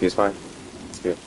He's fine. It's good.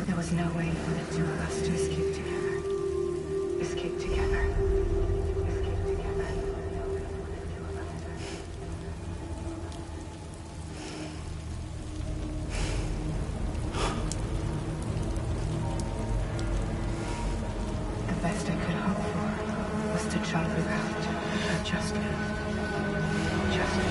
There was no way for the two of us to escape together. Escape together. Escape together. The best I could hope for was to jump without just me. Just me.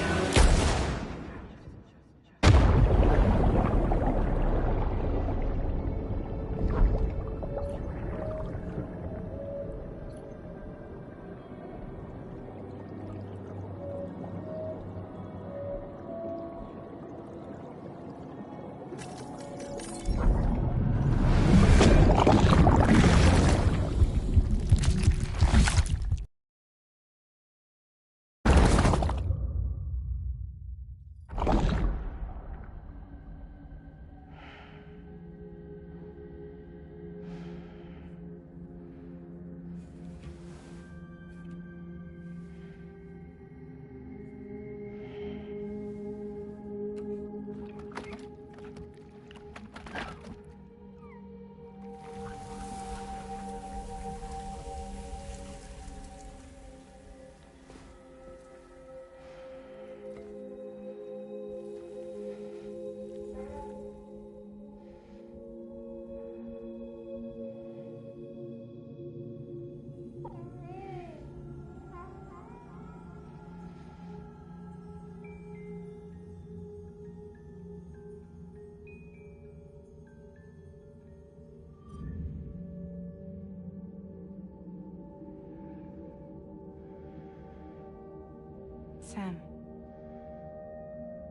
Sam,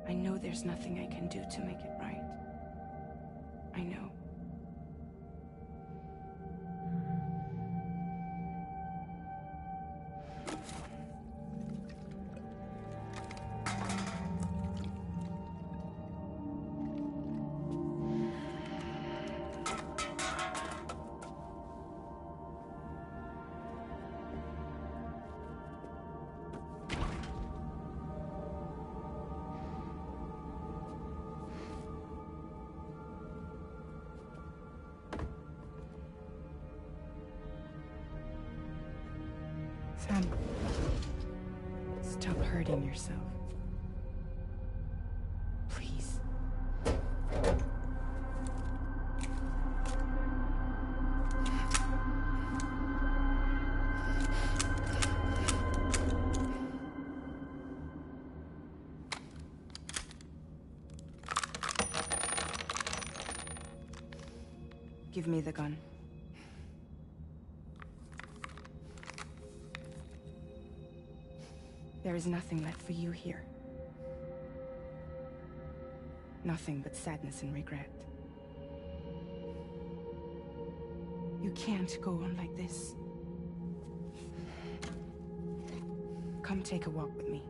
I know there's nothing I can do to make it right. I know. Sam, stop hurting yourself. Please. Give me the gun. There is nothing left for you here. Nothing but sadness and regret. You can't go on like this. Come take a walk with me.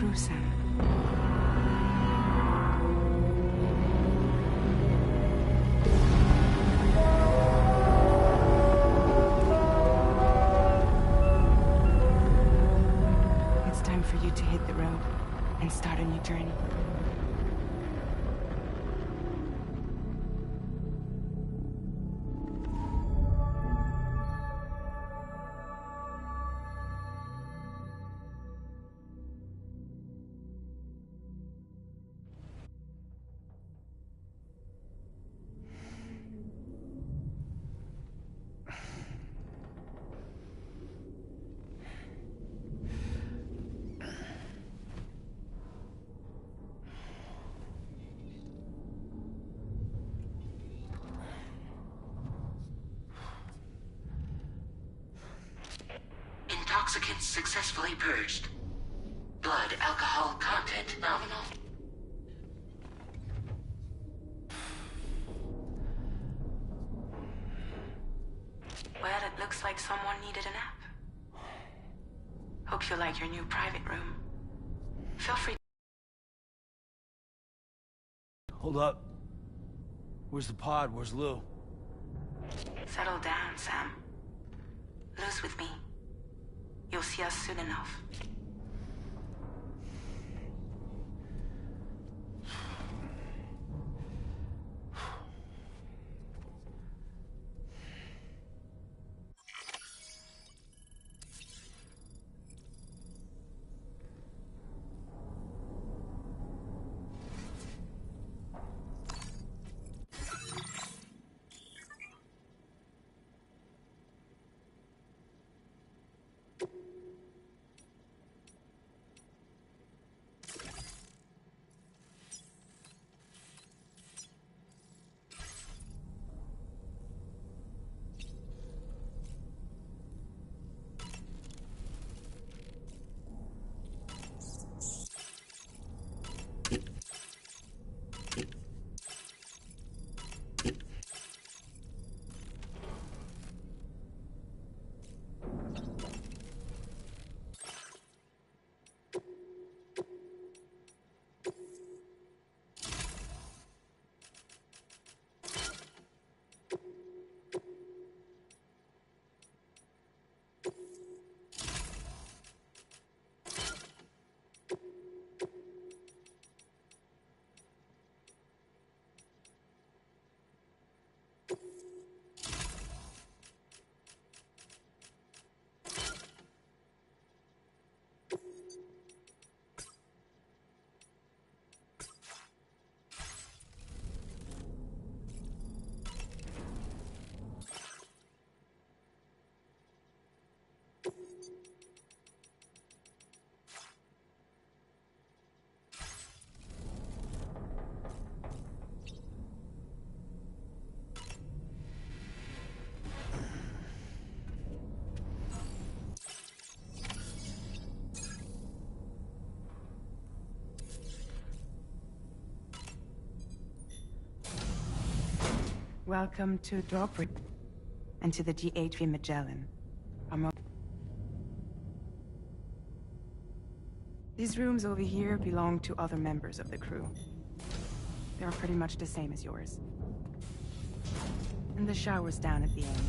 true, Sam. It's time for you to hit the road and start a new journey. Intoxicants successfully purged. Blood alcohol content nominal. Well, it looks like someone needed a nap. Hope you like your new private room. Feel free. Hold up. Where's the pod? Where's Lou? Settle down, Sam. Lou's with me. You'll see us soon enough. Welcome to Drawbridge and to the DHV Magellan. These rooms over here belong to other members of the crew. They are pretty much the same as yours. And the shower's down at the end.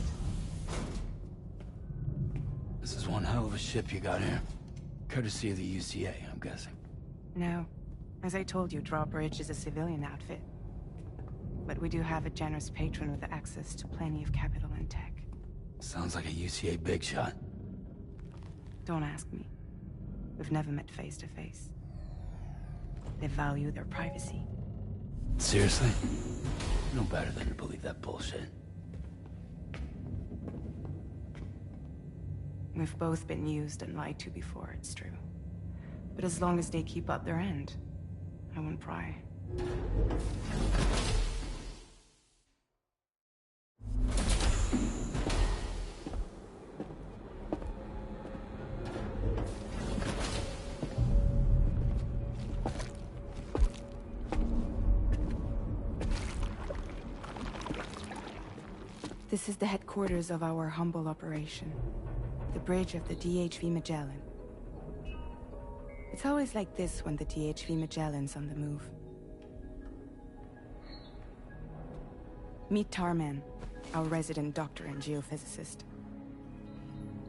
This is one hell of a ship you got here. Courtesy of the UCA, I'm guessing. No. As I told you, Drawbridge is a civilian outfit. But we do have a generous patron with access to plenty of capital and tech. Sounds like a UCA big shot. Don't ask me. We've never met face to face. They value their privacy. Seriously? No better than to believe that bullshit. We've both been used and lied to before, it's true. But as long as they keep up their end, I won't pry. This is the headquarters of our humble operation. The bridge of the DHV Magellan. It's It's always like this when the DHV Magellan's on the move. Meet Tarman, our resident doctor and geophysicist.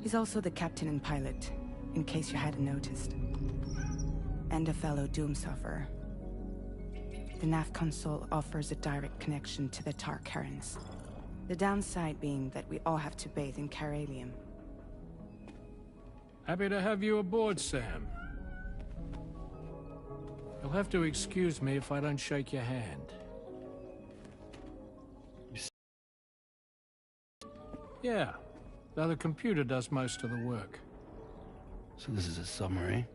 He's also the captain and pilot, in case you hadn't noticed. And a fellow Doom sufferer. The nav console offers a direct connection to the Tar currents. The downside being that we all have to bathe in Caralium. Happy to have you aboard, Sam. You'll have to excuse me if I don't shake your hand. Yeah, though the computer does most of the work. So this is a submarine?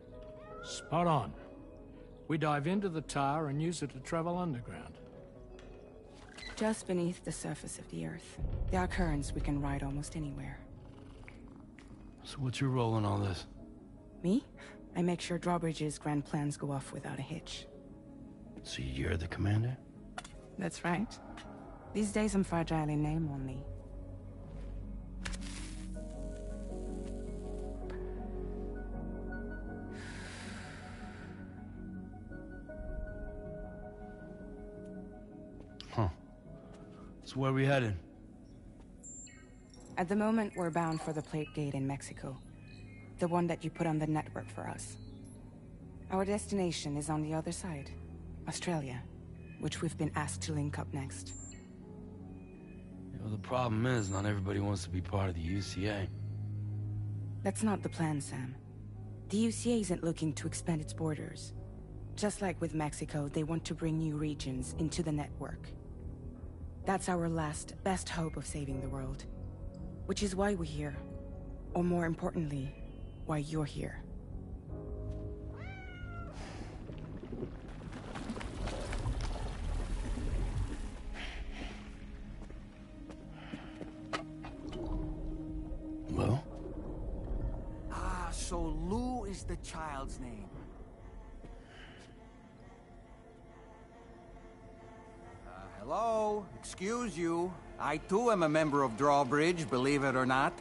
Spot on. We dive into the tar and use it to travel underground. Just beneath the surface of the Earth. There are currents we can ride almost anywhere. So what's your role in all this? Me? I make sure Drawbridge's grand plans go off without a hitch. So you're the commander? That's right. These days I'm fragile in name only. Huh. So where are we headed? At the moment, we're bound for the Plate Gate in Mexico. The one that you put on the network for us. Our destination is on the other side, Australia, which we've been asked to link up next. You know, the problem is, not everybody wants to be part of the UCA. That's not the plan, Sam. The UCA isn't looking to expand its borders. Just like with Mexico, they want to bring new regions into the network. That's our last, best hope of saving the world. Which is why we're here. Or more importantly, why you're here. Well? Ah, so Lou is the child's name. Hello? Excuse you. I too am a member of Drawbridge, believe it or not.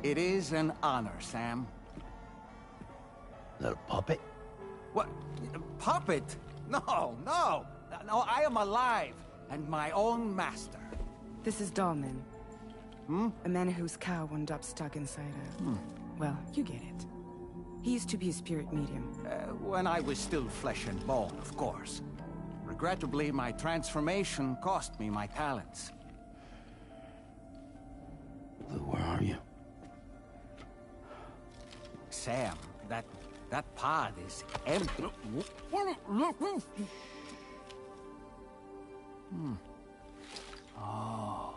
It is an honor, Sam. Is that a puppet? What? Puppet? No, no! No, I am alive, and my own master. This is Dahlman. A man whose cow wound up stuck inside a... Well, you get it. He used to be a spirit medium. When I was still flesh and bone, of course. Regrettably, my transformation cost me my talents. Lou, where are you? Sam, that pod is empty. Oh.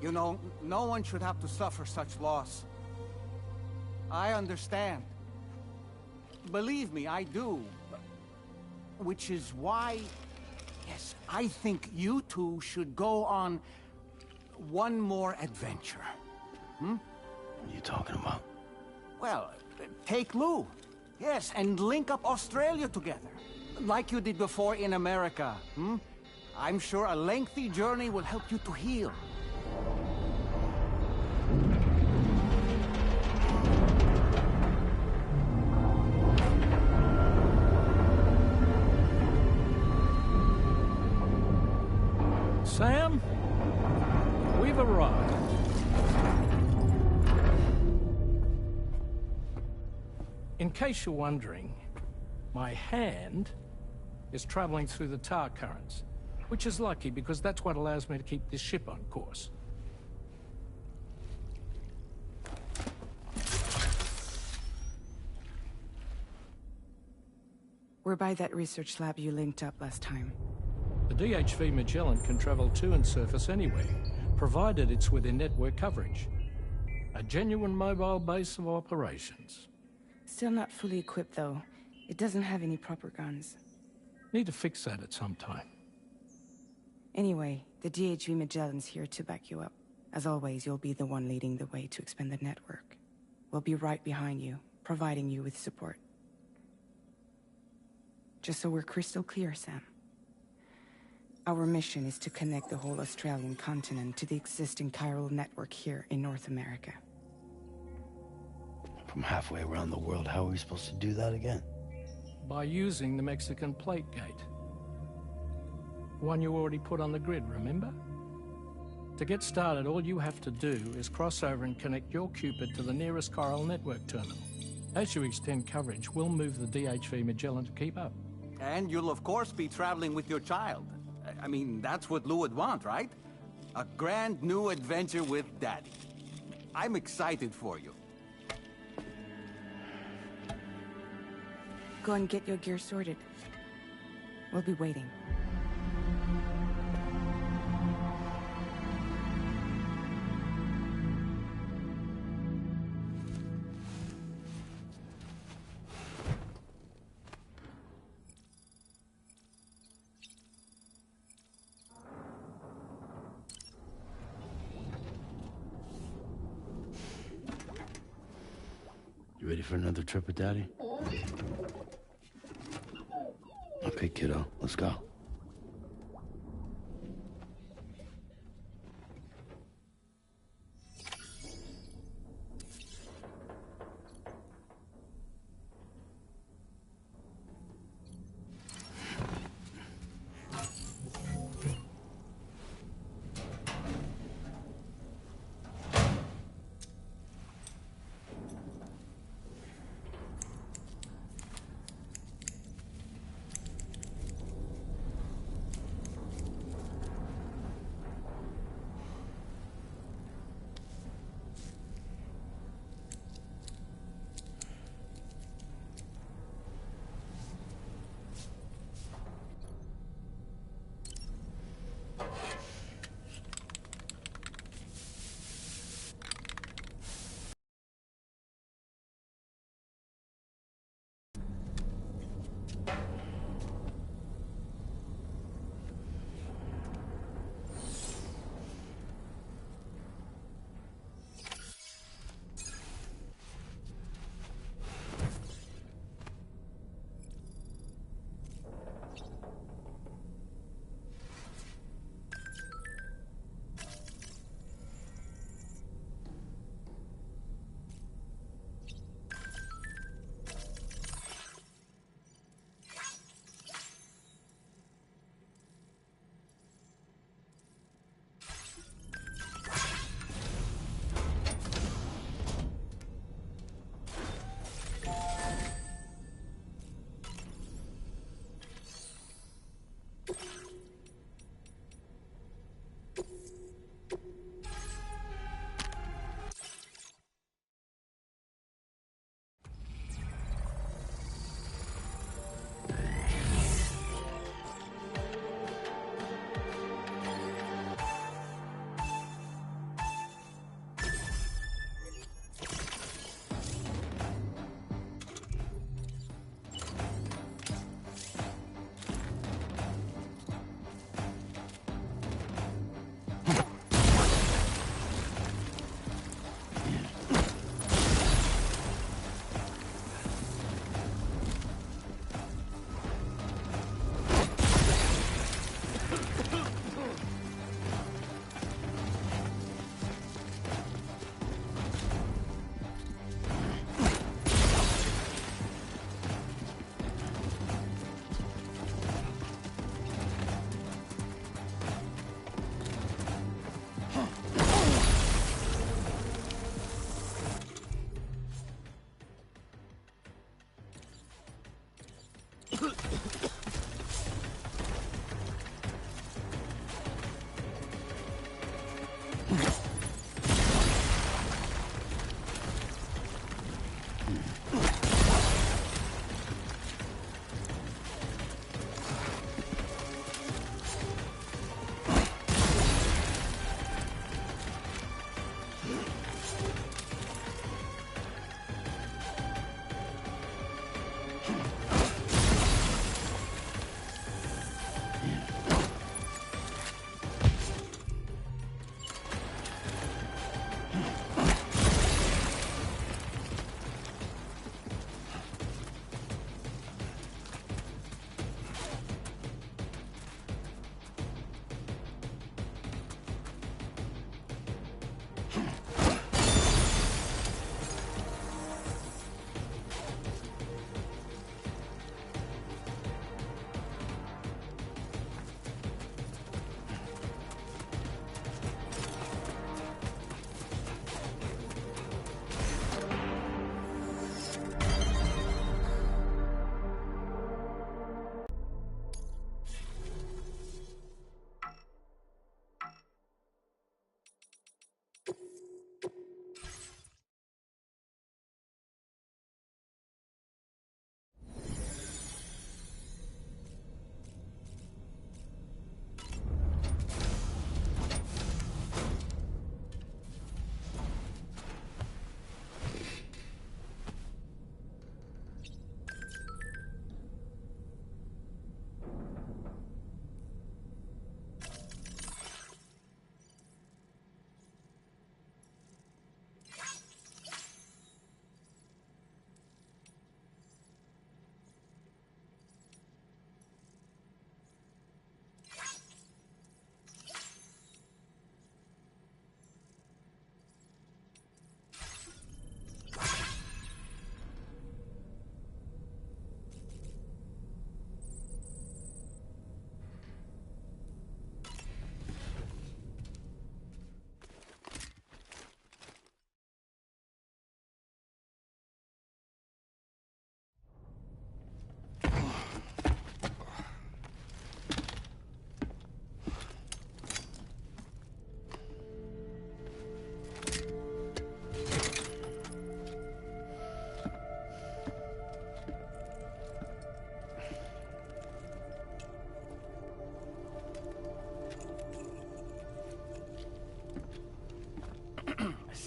You know, no one should have to suffer such loss. I understand. Believe me, I do. Which is why, yes, I think you two should go on one more adventure. What are you talking about? Well, take Lou. Yes, and link up Australia together. Like you did before in America. I'm sure a lengthy journey will help you to heal. Sam, we've arrived. In case you're wondering, my hand is traveling through the tar currents, which is lucky because that's what allows me to keep this ship on course. We're by that research lab you linked up last time. The DHV Magellan can travel to and surface anywhere, provided it's within network coverage. A genuine mobile base of operations. Still not fully equipped, though. It doesn't have any proper guns. Need to fix that at some time. Anyway, the DHV Magellan's here to back you up. As always, you'll be the one leading the way to expand the network. We'll be right behind you, providing you with support. Just so we're crystal clear, Sam. Our mission is to connect the whole Australian continent to the existing chiral network here in North America. from halfway around the world. How are we supposed to do that again? By using the Mexican plate gate. One you already put on the grid, remember? To get started, all you have to do is cross over and connect your Cupid to the nearest Coral network terminal. As you extend coverage, we'll move the DHV Magellan to keep up. And you'll of course be traveling with your child. I mean, that's what Lou would want, right? A grand new adventure with Daddy. I'm excited for you. Go and get your gear sorted. We'll be waiting. You ready for another trip with Daddy? Okay, kiddo, let's go.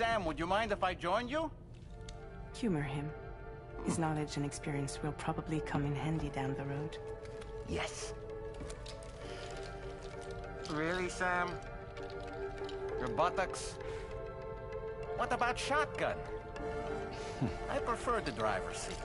Sam, would you mind if I joined you? Humor him. His knowledge and experience will probably come in handy down the road. Yes. Really, Sam? Your buttocks? What about shotgun? I prefer the driver's seat.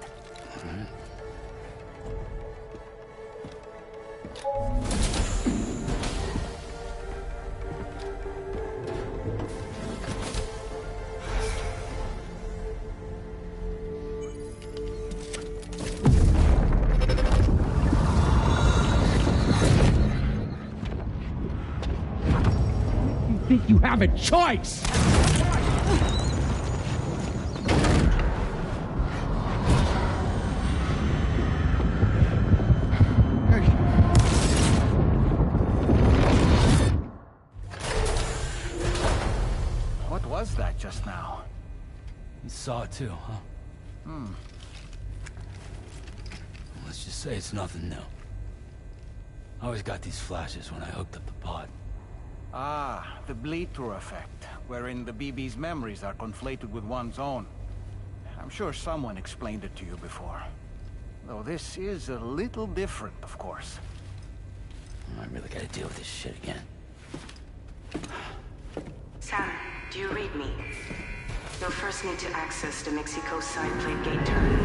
Think you have a choice? What was that just now? You saw it too, huh? Let's just say it's nothing new. I always got these flashes when I hooked up the pod. Ah, the bleed-through effect, wherein the BB's memories are conflated with one's own. I'm sure someone explained it to you before. Though this is a little different, of course. I really gotta deal with this shit again. Sam, do you read me? You'll first need to access the Mexico side plate gate terminal.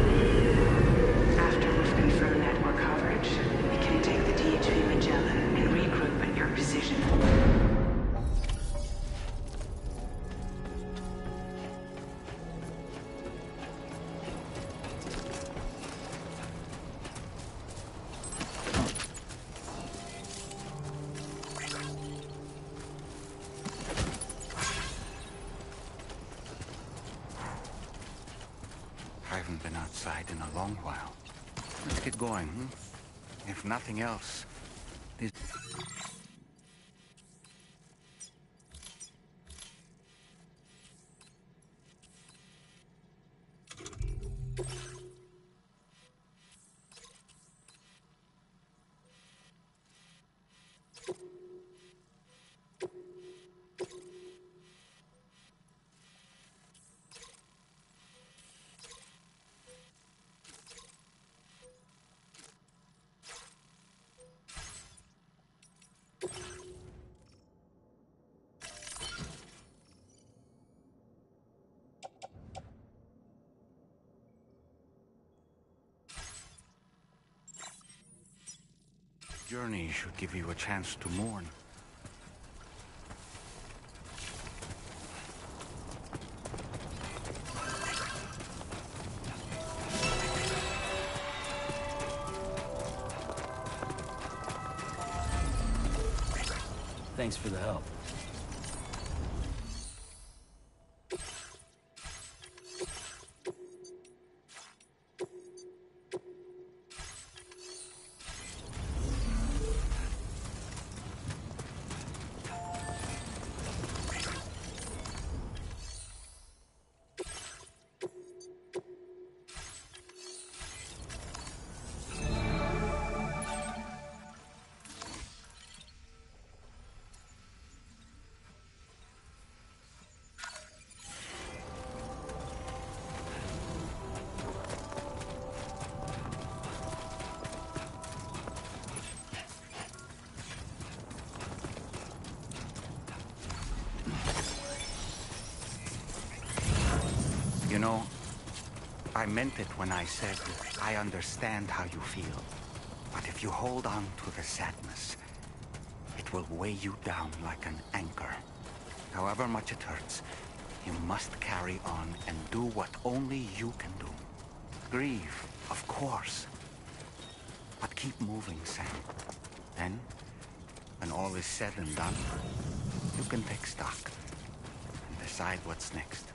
After we've confirmed network coverage, we can take the DHV Magellan and regroup at your position. I haven't been outside in a long while. Let's get going, hmm? If nothing else, this... Journey should give you a chance to mourn. Thanks for the help. You know, I meant it when I said I understand how you feel. But if you hold on to the sadness, it will weigh you down like an anchor. However much it hurts, you must carry on and do what only you can do. Grieve, of course. But keep moving, Sam. Then, when all is said and done, you can take stock and decide what's next.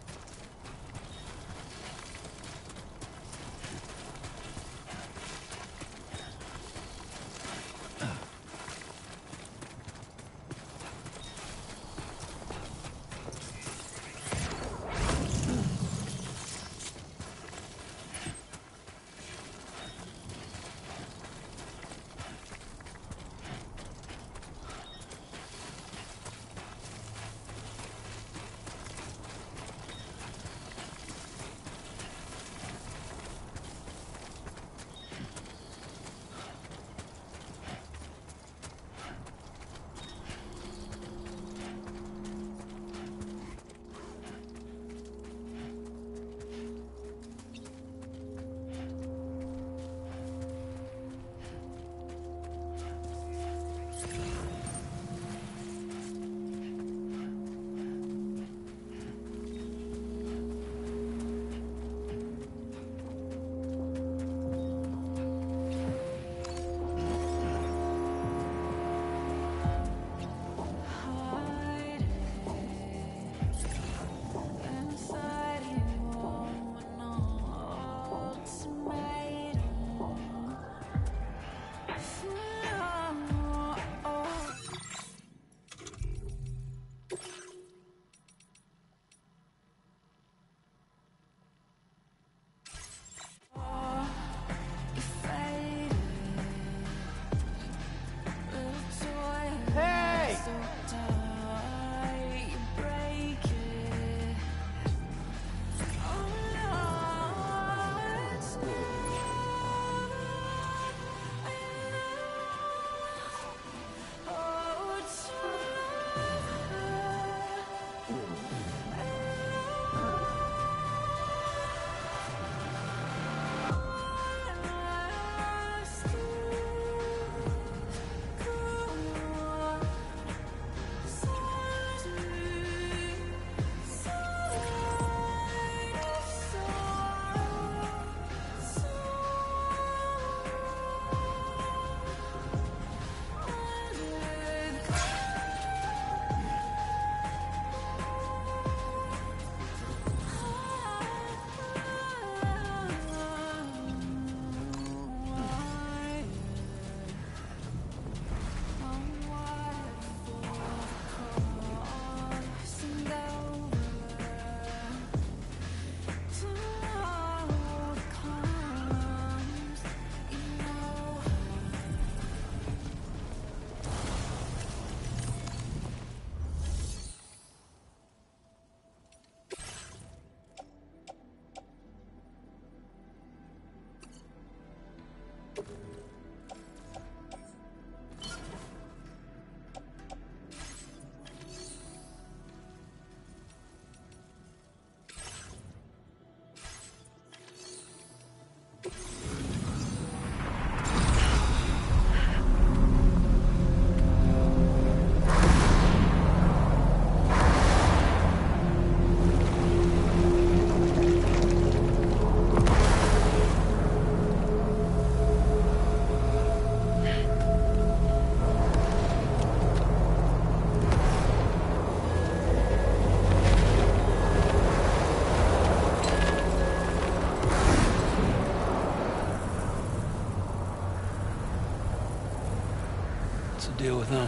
Deal with them.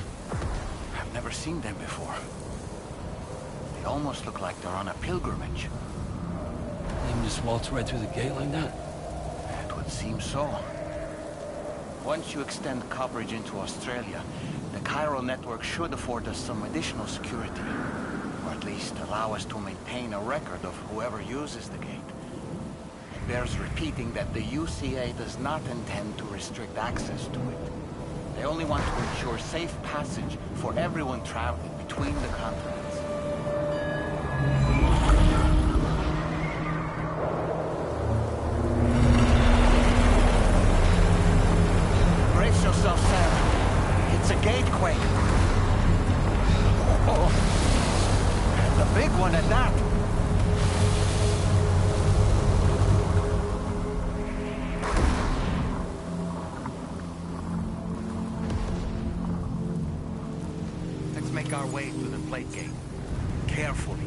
I've never seen them before. They almost look like they're on a pilgrimage. They can just waltz right through the gate like that? It would seem so. Once you extend coverage into Australia, the chiral network should afford us some additional security. Or at least allow us to maintain a record of whoever uses the gate. It bears repeating that the UCA does not intend to restrict access to it. They only want to ensure safe passage for everyone traveling between the continents. Brace yourself, Sam. It's a gatequake. Oh, and a big one at that. Make our way to the plate gate. Carefully.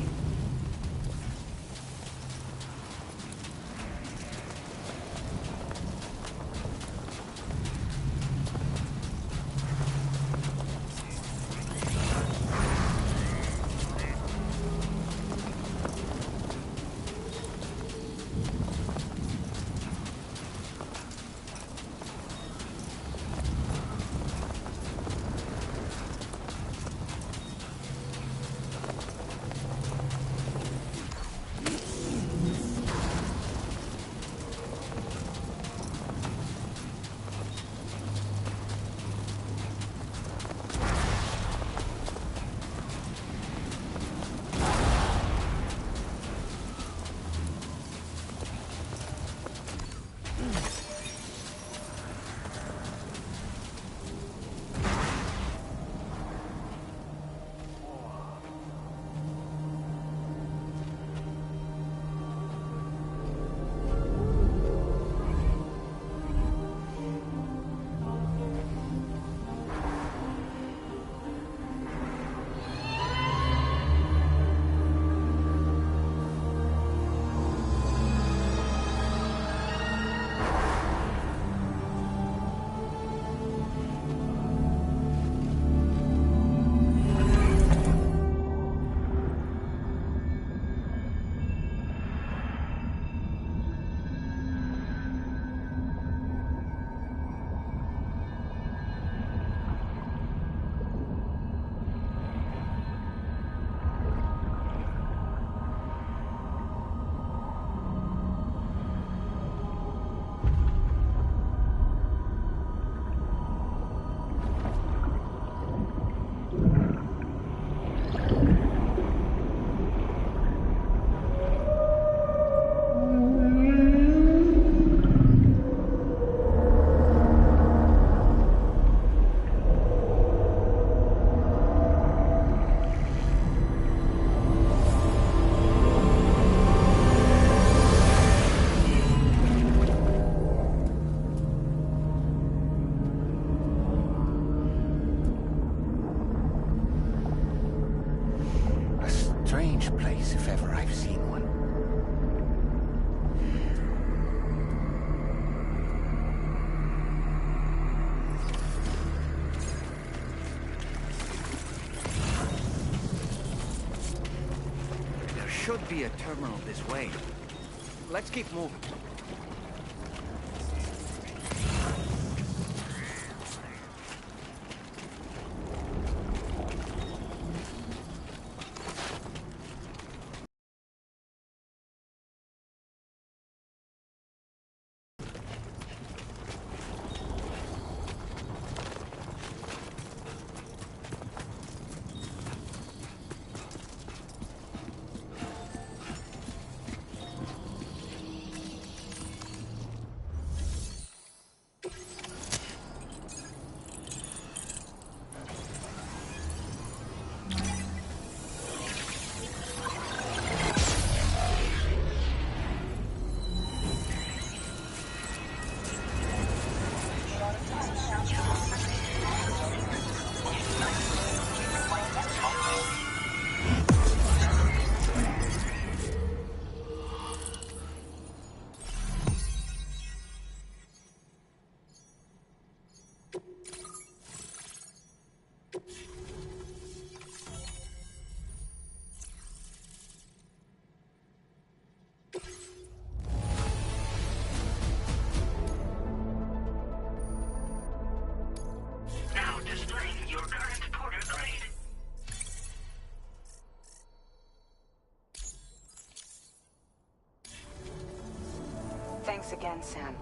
Should be a terminal this way. Let's keep moving. again, Sam.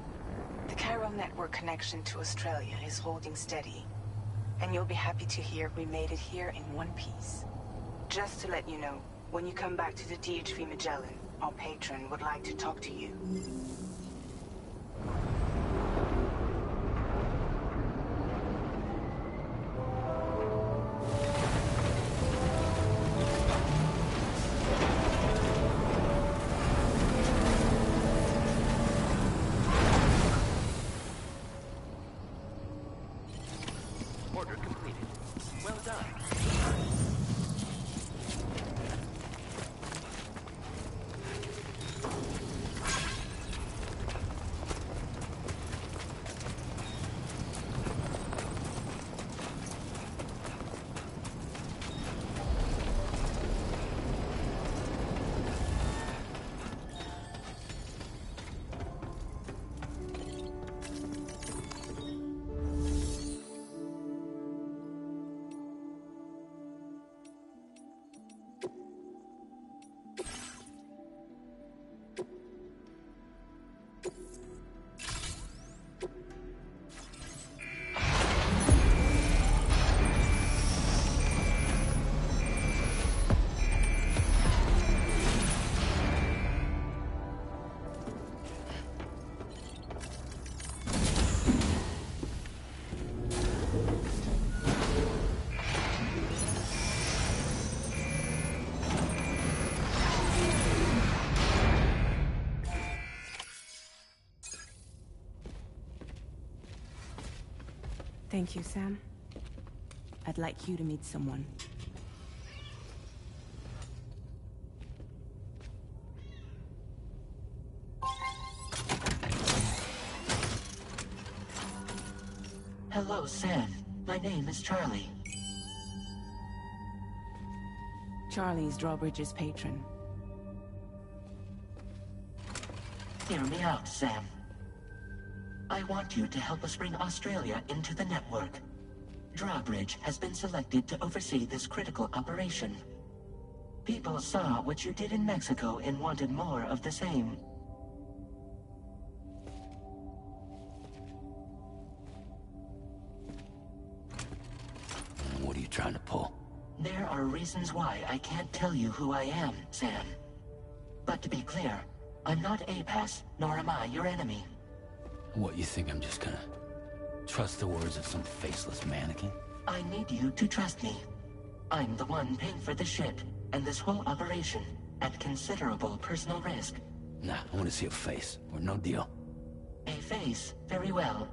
The chiral network connection to Australia is holding steady. And you'll be happy to hear we made it here in one piece. Just to let you know, when you come back to the DHV Magellan, our patron would like to talk to you. Order completed. Well done. Thank you, Sam. I'd like you to meet someone. Hello, Sam. My name is Charlie. Charlie's Drawbridge's patron. Hear me out, Sam. I want you to help us bring Australia into the network. Drawbridge has been selected to oversee this critical operation. People saw what you did in Mexico and wanted more of the same. What are you trying to pull? There are reasons why I can't tell you who I am, Sam. But to be clear, I'm not APAS, nor am I your enemy. What, you think I'm just gonna trust the words of some faceless mannequin? I need you to trust me. I'm the one paying for the ship and this whole operation at considerable personal risk. Nah, I want to see a face, or no deal. A face? Very well.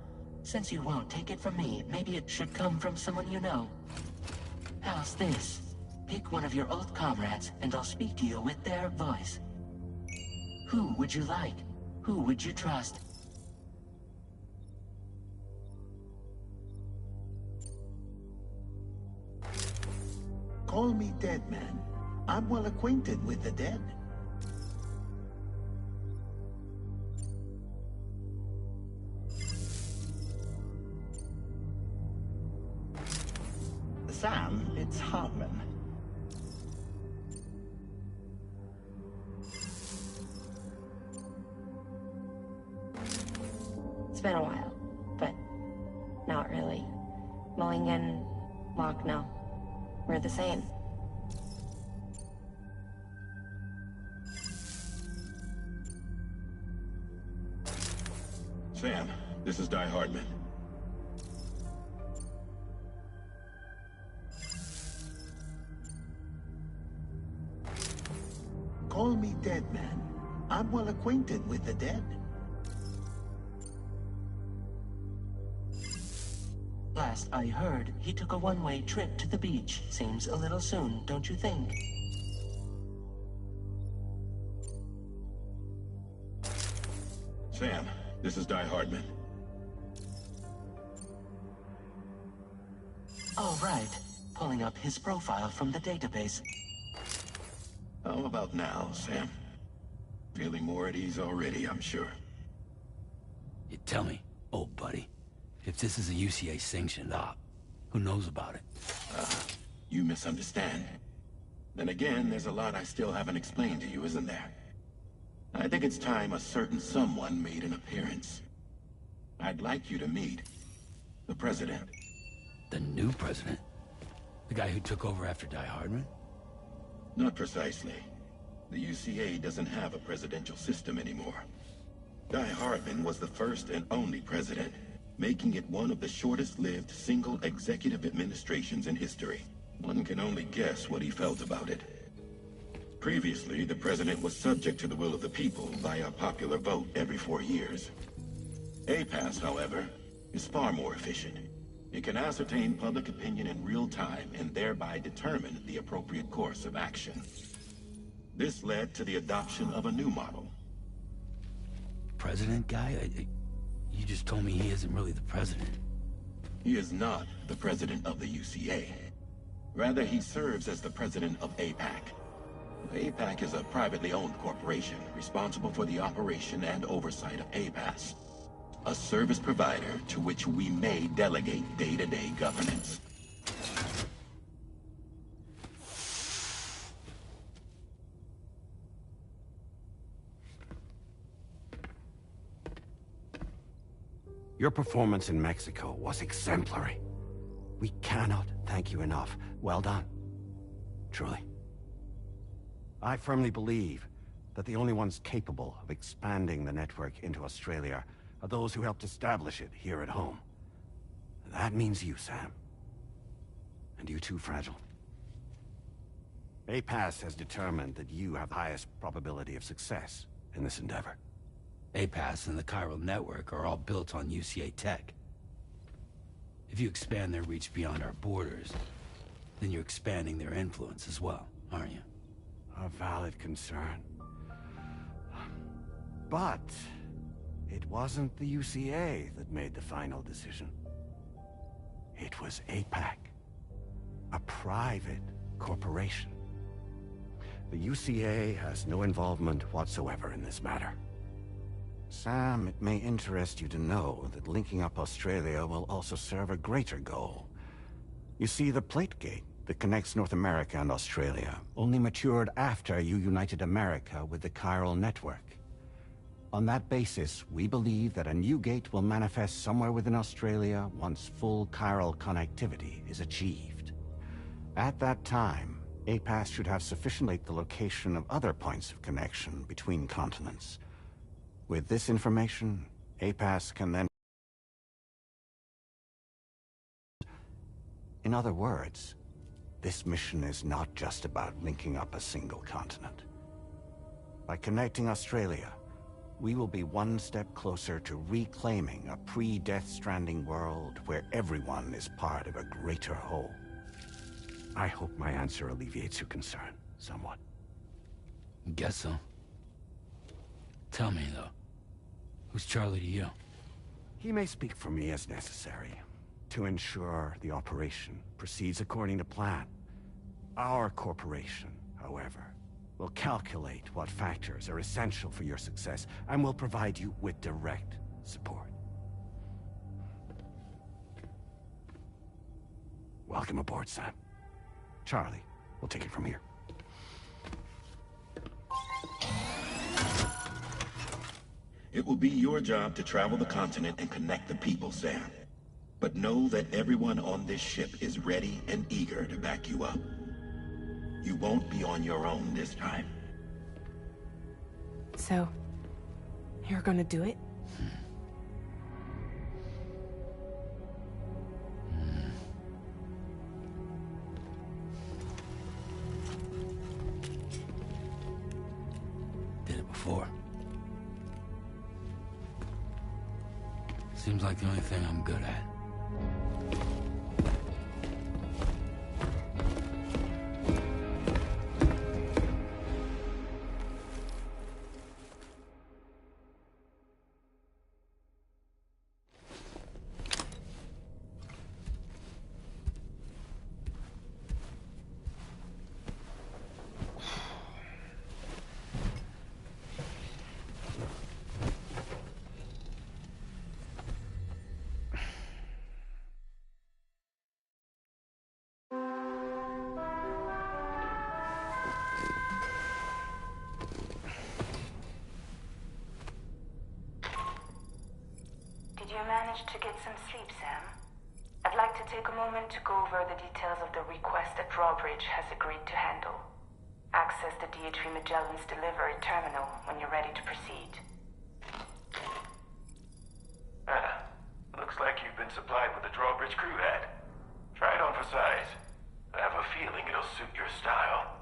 Since you won't take it from me, maybe it should come from someone you know. How's this? Pick one of your old comrades, and I'll speak to you with their voice. Who would you like? Who would you trust? Call me Dead Man. I'm well acquainted with the dead. Sam, it's Hartman. It's been a while, but not really. Mulligan, Locke, no. We're the same. Sam, this is Di Hardman. Call me Dead Man. I'm well acquainted with the dead. Last I heard, he took a one-way trip to the beach. Seems a little soon, don't you think? Sam, this is Di Hardman. All right. Pulling up his profile from the database. How about now, Sam? Feeling more at ease already, I'm sure. You tell me, old buddy, if this is a UCA-sanctioned op, who knows about it? You misunderstand. Then again, there's a lot I still haven't explained to you, isn't there? I think it's time a certain someone made an appearance. I'd like you to meet the President. The new president? The guy who took over after Die Hardman? Not precisely. The UCA doesn't have a presidential system anymore. Die Hardman was the first and only president, making it one of the shortest-lived single executive administrations in history. One can only guess what he felt about it. Previously, the president was subject to the will of the people via popular vote every 4 years. APAS, however, is far more efficient. It can ascertain public opinion in real time and thereby determine the appropriate course of action. This led to the adoption of a new model. President guy? You just told me he isn't really the president. He is not the president of the UCA. Rather, he serves as the president of APAC. APAC is a privately owned corporation responsible for the operation and oversight of APAS, a service provider to which we may delegate day-to-day governance. Your performance in Mexico was exemplary. We cannot thank you enough. Well done. Truly. I firmly believe that the only ones capable of expanding the network into Australia are those who helped establish it here at home. That means you, Sam. And you too, Fragile. APAS has determined that you have the highest probability of success in this endeavor. APAS and the Chiral Network are all built on UCA tech. If you expand their reach beyond our borders, then you're expanding their influence as well, aren't you? A valid concern. But it wasn't the UCA that made the final decision. It was APAC, a private corporation. The UCA has no involvement whatsoever in this matter. Sam, it may interest you to know that linking up Australia will also serve a greater goal. You see, the plate gate that connects North America and Australia only matured after you united America with the Chiral Network. On that basis, we believe that a new gate will manifest somewhere within Australia once full chiral connectivity is achieved. At that time, APAS should have sufficiently the location of other points of connection between continents. With this information, APAS can then... In other words, this mission is not just about linking up a single continent. By connecting Australia, we will be one step closer to reclaiming a pre-Death Stranding world where everyone is part of a greater whole. I hope my answer alleviates your concern somewhat. Guess so. Tell me, though, who's Charlie to you? He may speak for me as necessary to ensure the operation proceeds according to plan. Our corporation, however, will calculate what factors are essential for your success and will provide you with direct support. Welcome aboard, Sam. Charlie, we'll take it from here. It will be your job to travel the continent and connect the people, Sam. But know that everyone on this ship is ready and eager to back you up. You won't be on your own this time. So, you're gonna do it? Did it before. Seems like the only thing I'm good at. Did you manage to get some sleep, Sam? I'd like to take a moment to go over the details of the request that Drawbridge has agreed to handle. Access the DHV Magellan's delivery terminal when you're ready to proceed. Looks like you've been supplied with the Drawbridge crew hat. Try it on for size. I have a feeling it'll suit your style.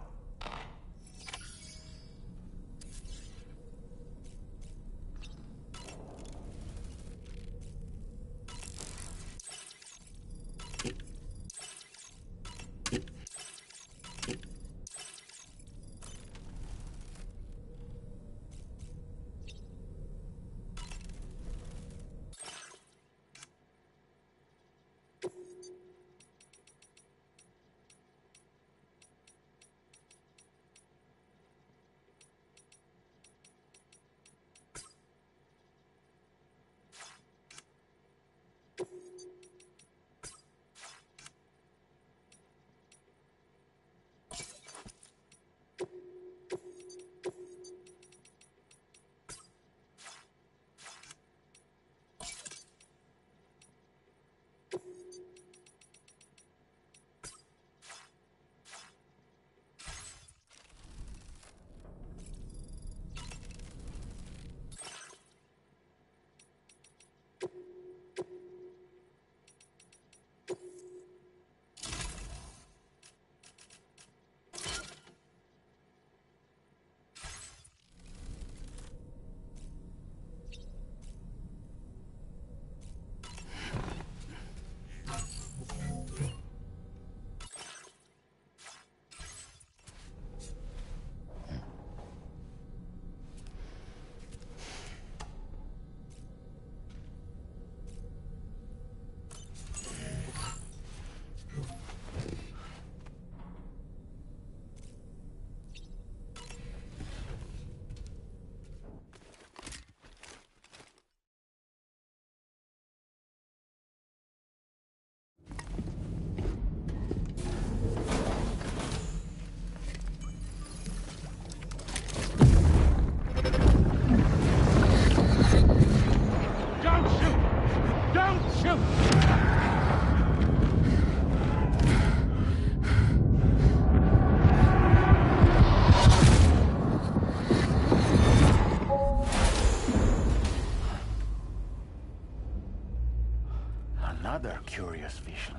Another curious vision.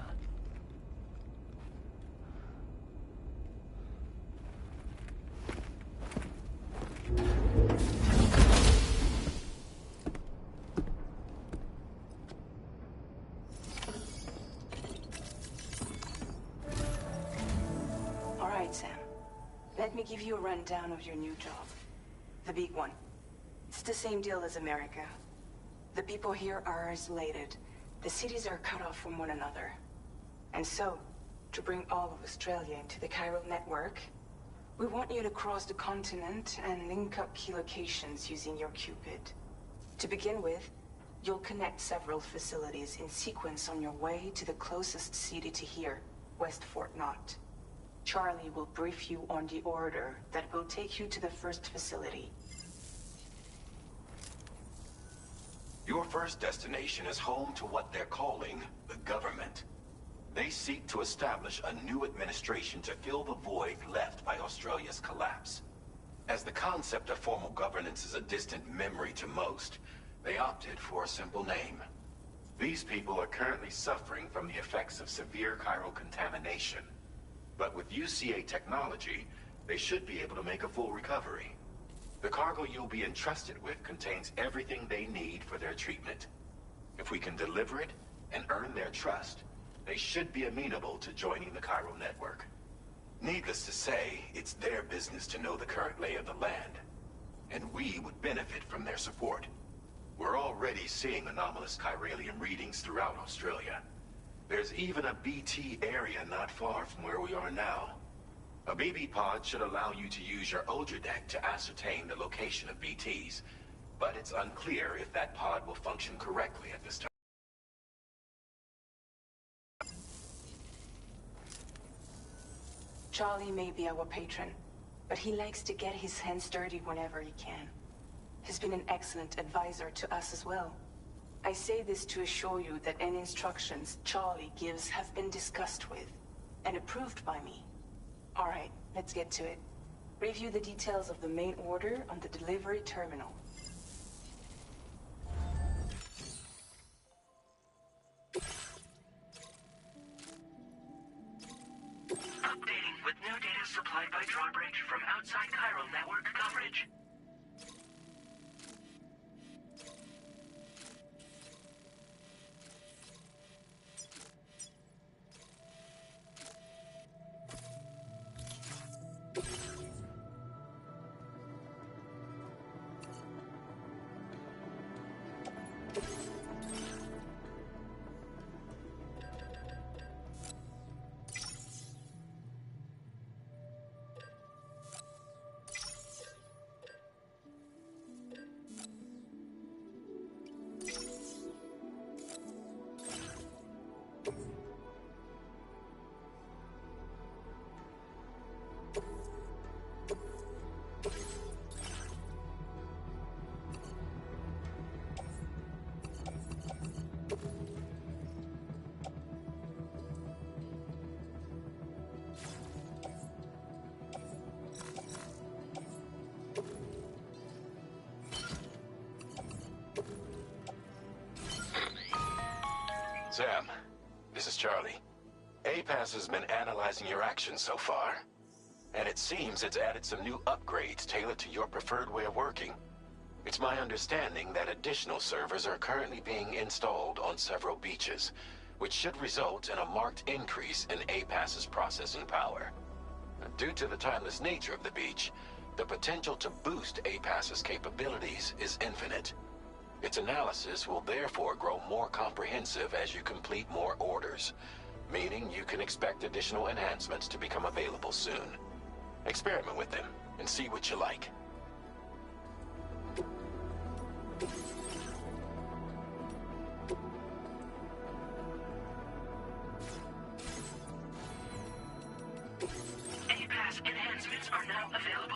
All right, Sam. Let me give you a rundown of your new job. The big one. It's the same deal as America. The people here are isolated. The cities are cut off from one another. And so, to bring all of Australia into the chiral network, we want you to cross the continent and link up key locations using your Cupid. To begin with, you'll connect several facilities in sequence on your way to the closest city to here, West Fort Knott. Charlie will brief you on the order that will take you to the first facility. Your first destination is home to what they're calling the government. They seek to establish a new administration to fill the void left by Australia's collapse. As the concept of formal governance is a distant memory to most, they opted for a simple name. These people are currently suffering from the effects of severe chiral contamination. But with UCA technology, they should be able to make a full recovery. The cargo you'll be entrusted with contains everything they need for their treatment. If we can deliver it and earn their trust, they should be amenable to joining the chiral network. Needless to say, it's their business to know the current lay of the land, and we would benefit from their support. We're already seeing anomalous chiralium readings throughout Australia. There's even a BT area not far from where we are now. A BB pod should allow you to use your Ultra deck to ascertain the location of BTs, but it's unclear if that pod will function correctly at this time. Charlie may be our patron, but he likes to get his hands dirty whenever he can. He's been an excellent advisor to us as well. I say this to assure you that any instructions Charlie gives have been discussed with and approved by me. All right, let's get to it. Review the details of the main order on the delivery terminal. Updating with new data supplied by Drawbridge from outside chiral network coverage. Sam, this is Charlie. APAS has been analyzing your actions so far, and it seems it's added some new upgrades tailored to your preferred way of working. It's my understanding that additional servers are currently being installed on several beaches, which should result in a marked increase in APAS's processing power. Due to the timeless nature of the beach, the potential to boost APAS's capabilities is infinite. Its analysis will therefore grow more comprehensive as you complete more orders, meaning you can expect additional enhancements to become available soon. Experiment with them and see what you like. APAS enhancements are now available.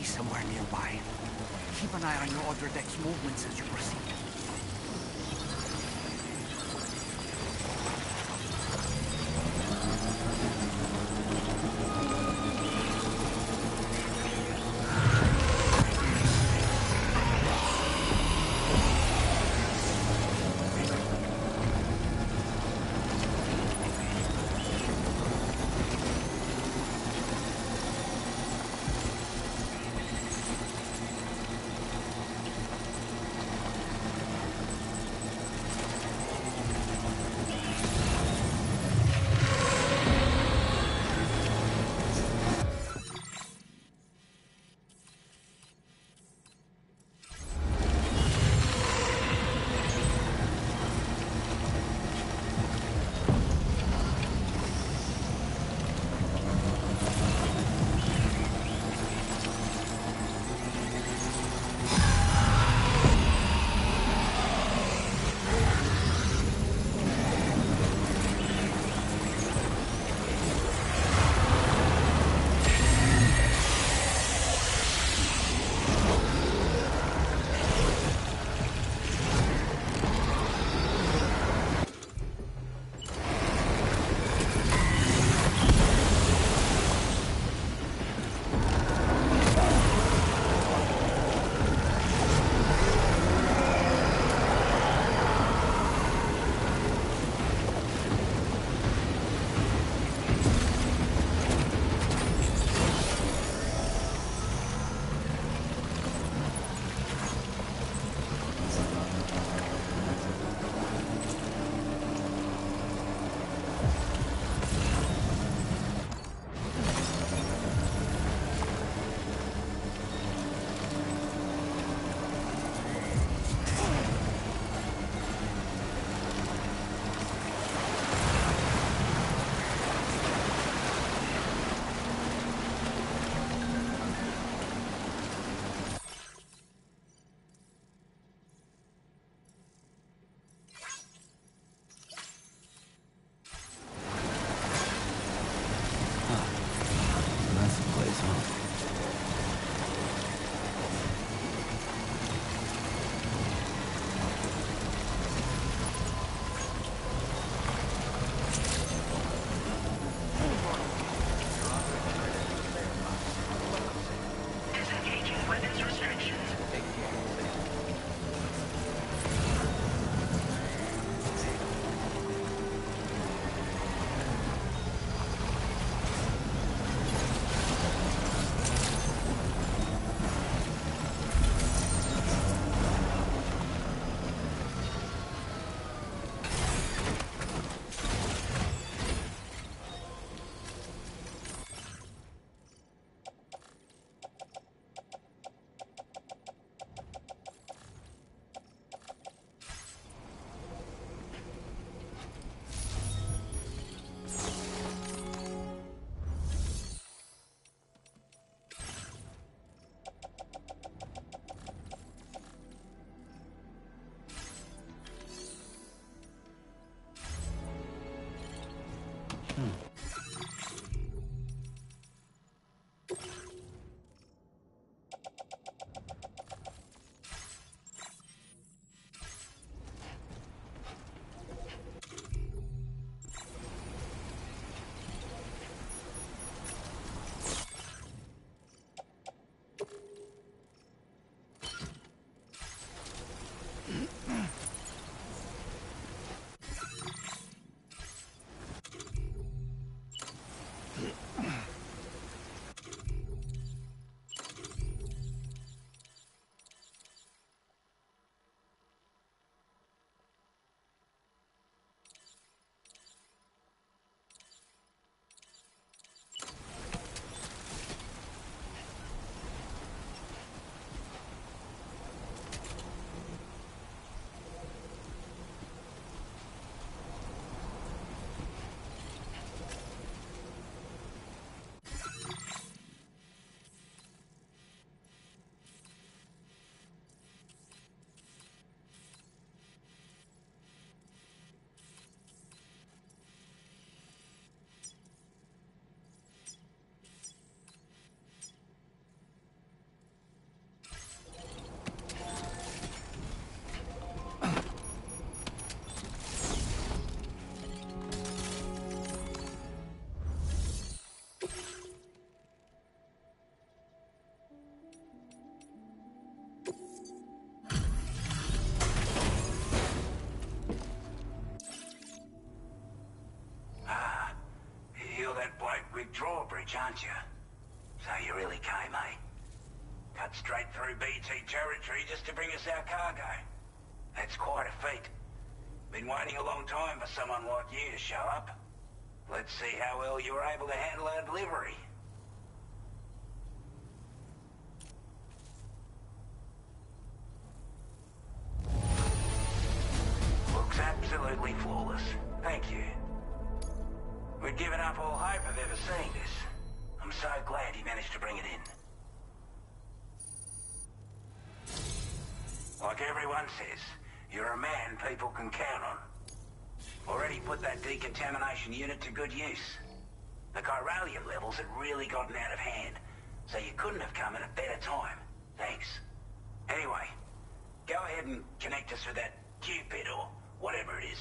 Somewhere nearby. Keep an eye on your other deck's movements as you proceed. Drawbridge, aren't you? So you really came, eh? Cut straight through BT territory just to bring us our cargo. That's quite a feat. Been waiting a long time for someone like you to show up. Let's see how well you were able to handle our delivery. Looks absolutely flawless. Thank you. We'd given up all hope of ever seeing this. I'm so glad you managed to bring it in. Like everyone says, you're a man people can count on. Already put that decontamination unit to good use. The chiralium levels had really gotten out of hand, so you couldn't have come at a better time. Thanks. Anyway, go ahead and connect us with that Cupid or whatever it is.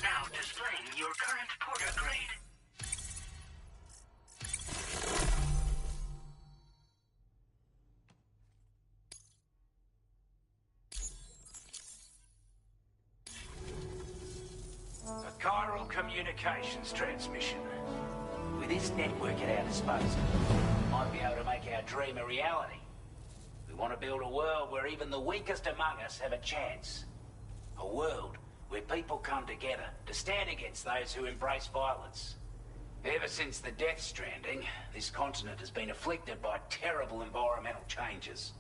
Now displaying your current porter grade. A chiral communications transmission. With this network at our disposal, we might be able to make our dream a reality. We want to build a world where even the weakest among us have a chance. A world where people come together to stand against those who embrace violence. Ever since the Death Stranding, this continent has been afflicted by terrible environmental changes.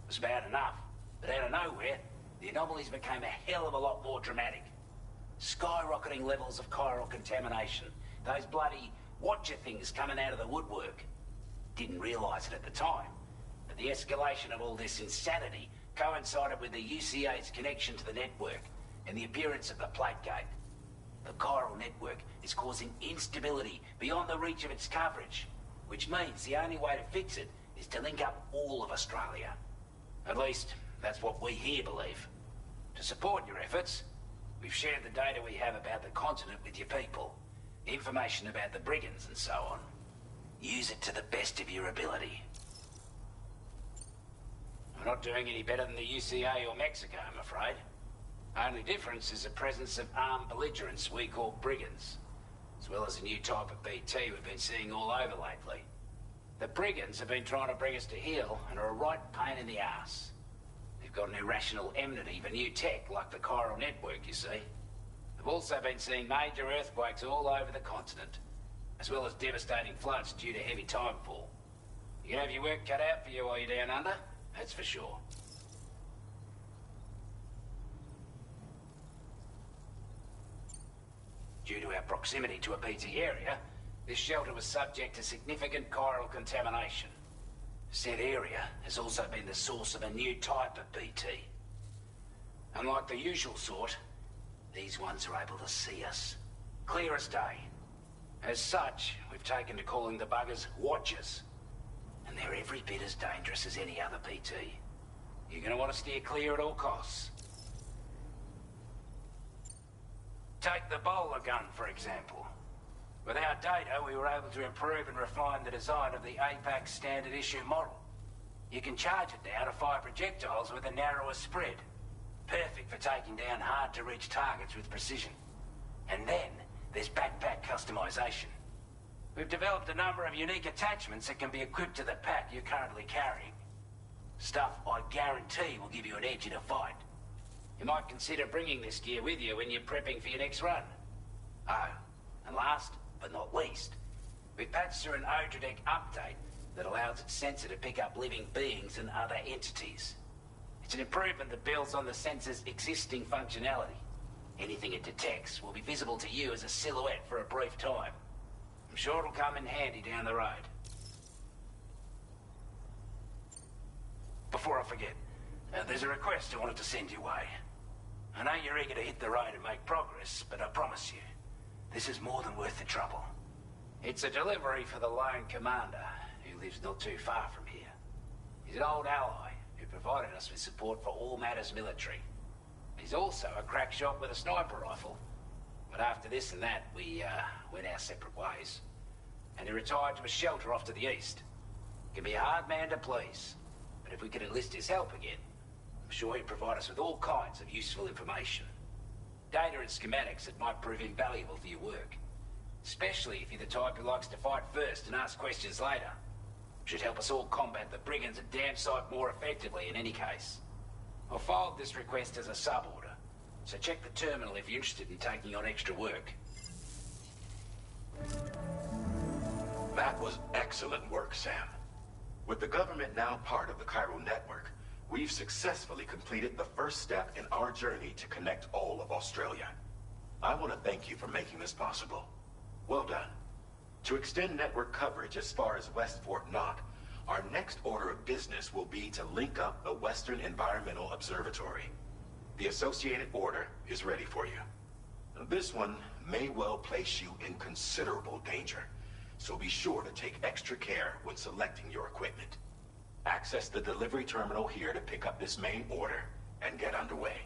It was bad enough, but out of nowhere, the anomalies became a hell of a lot more dramatic. Skyrocketing levels of chiral contamination, those bloody watcher things coming out of the woodwork. Didn't realise it at the time, but the escalation of all this insanity coincided with the UCA's connection to the network and the appearance of the plate gate. The chiral network is causing instability beyond the reach of its coverage, which means the only way to fix it is to link up all of Australia. At least, that's what we here believe. To support your efforts, we've shared the data we have about the continent with your people. Information about the brigands and so on. Use it to the best of your ability. We're not doing any better than the UCA or Mexico, I'm afraid. Only difference is the presence of armed belligerents we call brigands, as well as a new type of BT we've been seeing all over lately. The brigands have been trying to bring us to heel and are a right pain in the ass. They've got an irrational enmity for new tech like the chiral network, you see. They've also been seeing major earthquakes all over the continent, as well as devastating floods due to heavy timefall. You can have your work cut out for you while you're down under, that's for sure. Due to our proximity to a BT area, this shelter was subject to significant chiral contamination. Said area has also been the source of a new type of BT. Unlike the usual sort, these ones are able to see us. Clear as day. As such, we've taken to calling the buggers Watchers. And they're every bit as dangerous as any other BT. You're gonna want to steer clear at all costs. Take the bowler gun, for example. With our data, we were able to improve and refine the design of the APAC standard issue model. You can charge it now to fire projectiles with a narrower spread. Perfect for taking down hard-to-reach targets with precision. And then, there's backpack customization. We've developed a number of unique attachments that can be equipped to the pack you're currently carrying. Stuff I guarantee will give you an edge in a fight. You might consider bringing this gear with you when you're prepping for your next run. Oh, and last but not least, we've patched through an Odradek update that allows its sensor to pick up living beings and other entities. It's an improvement that builds on the sensor's existing functionality. Anything it detects will be visible to you as a silhouette for a brief time. I'm sure it'll come in handy down the road. Before I forget, there's a request I wanted to send your way. I know you're eager to hit the road and make progress, but I promise you, this is more than worth the trouble. It's a delivery for the lone commander, who lives not too far from here. He's an old ally who provided us with support for all matters military. He's also a crack shot with a sniper rifle. But after this and that, we went our separate ways. And he retired to a shelter off to the east. He can be a hard man to please, but if we could enlist his help again, I'm sure he'd provide us with all kinds of useful information. Data and schematics that might prove invaluable for your work. Especially if you're the type who likes to fight first and ask questions later. Should help us all combat the brigands a damn sight more effectively in any case. I'll filed this request as a sub-order, so check the terminal if you're interested in taking on extra work. That was excellent work, Sam. With the government now part of the chiral network, we've successfully completed the first step in our journey to connect all of Australia. I want to thank you for making this possible. Well done. To extend network coverage as far as West Fort Knott, our next order of business will be to link up the Western Environmental Observatory. The associated order is ready for you. This one may well place you in considerable danger, so be sure to take extra care when selecting your equipment. Access the delivery terminal here to pick up this main order and get underway.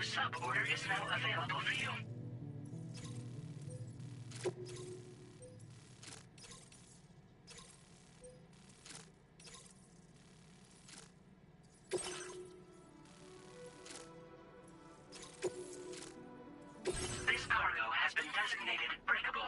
Sub-order is now available for you. designated breakable.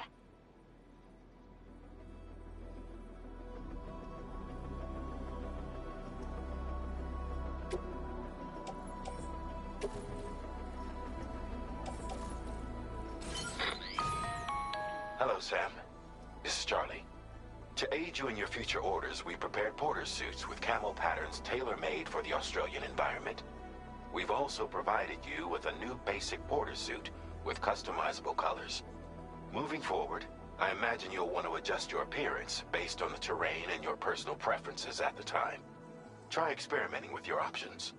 Hello, Sam. This is Charlie. To aid you in your future orders, we prepared porter suits with camo patterns tailor-made for the Australian environment. We've also provided you with a new basic porter suit with customizable colors. Moving forward, I imagine you'll want to adjust your appearance based on the terrain and your personal preferences at the time. Try experimenting with your options.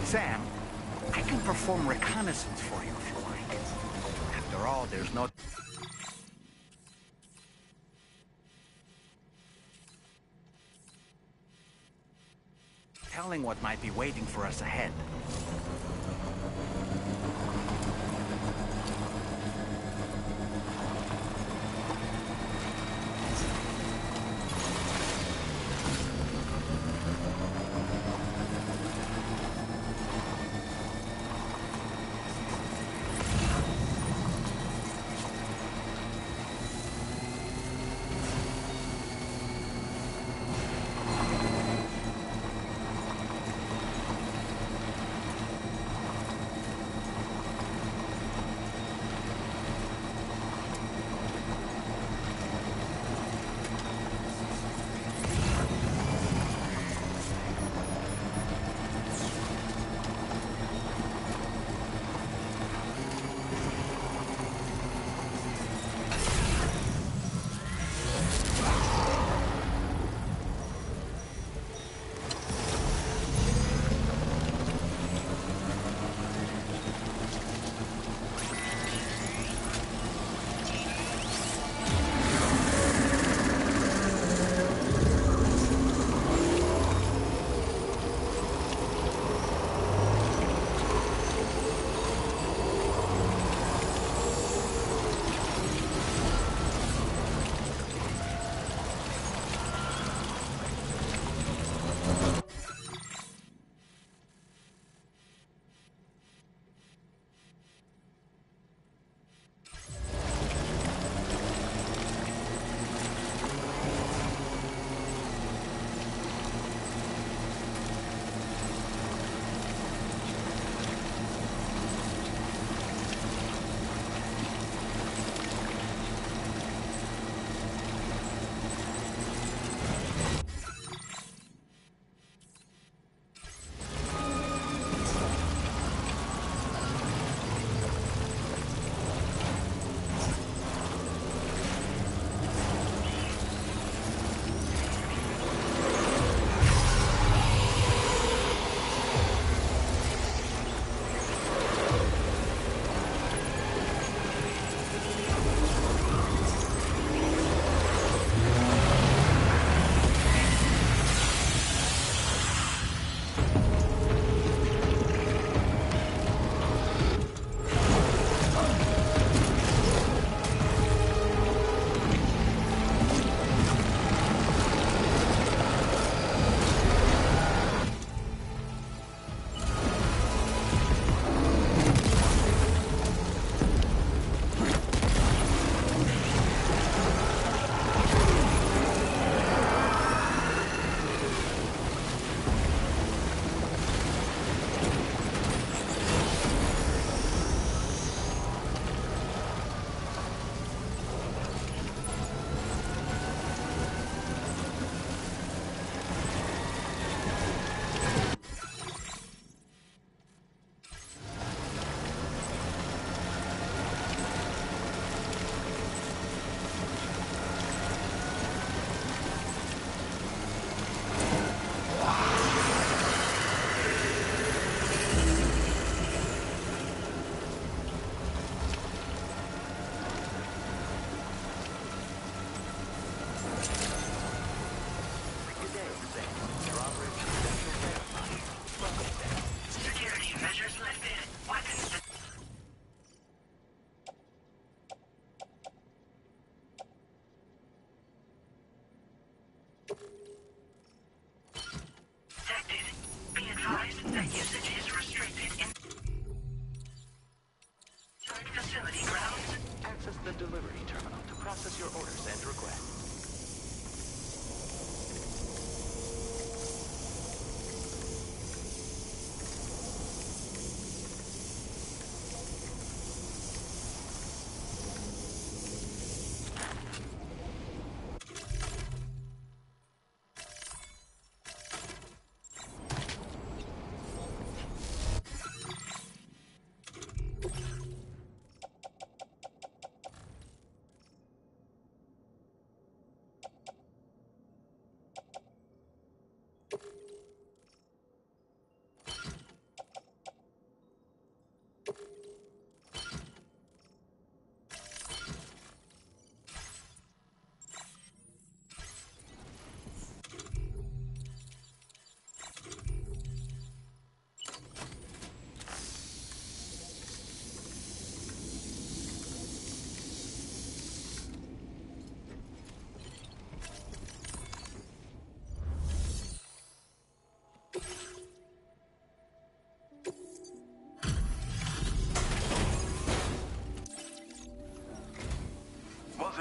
Sam, I can perform reconnaissance for you if you like. After all, there's no... telling what might be waiting for us ahead.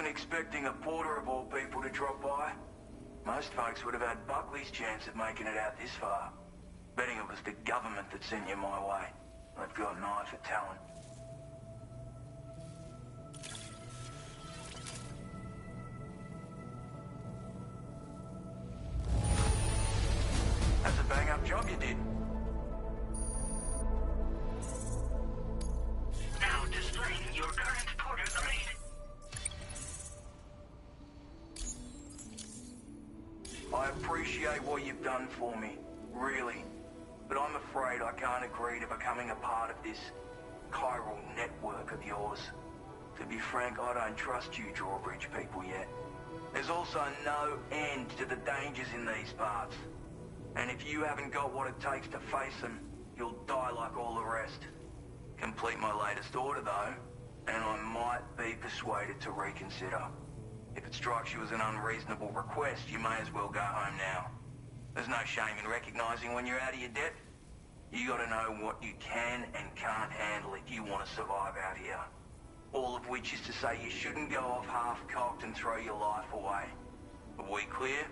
expecting a porter of all people to drop by. Most folks would have had Buckley's chance of making it out this far. Betting it was the government that sent you my way. They've got an eye for talent. That's a bang-up job you did. Now displaying your current porter grade. I appreciate what you've done for me, really. But I'm afraid I can't agree to becoming a part of this chiral network of yours. To be frank, I don't trust you drawbridge people yet. There's also no end to the dangers in these parts. And if you haven't got what it takes to face them, you'll die like all the rest. Complete my latest order, though, and I might be persuaded to reconsider. If it strikes you as an unreasonable request, you may as well go home now. There's no shame in recognizing when you're out of your depth. You gotta know what you can and can't handle if you want to survive out here. All of which is to say you shouldn't go off half-cocked and throw your life away. Are we clear?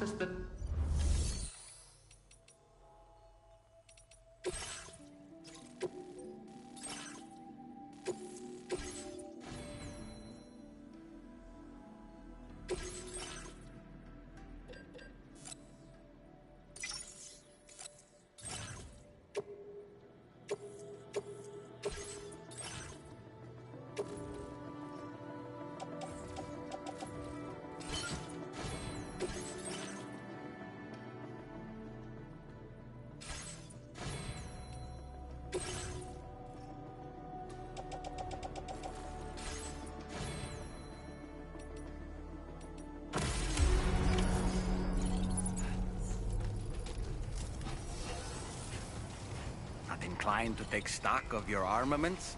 access the... Not inclined to take stock of your armaments?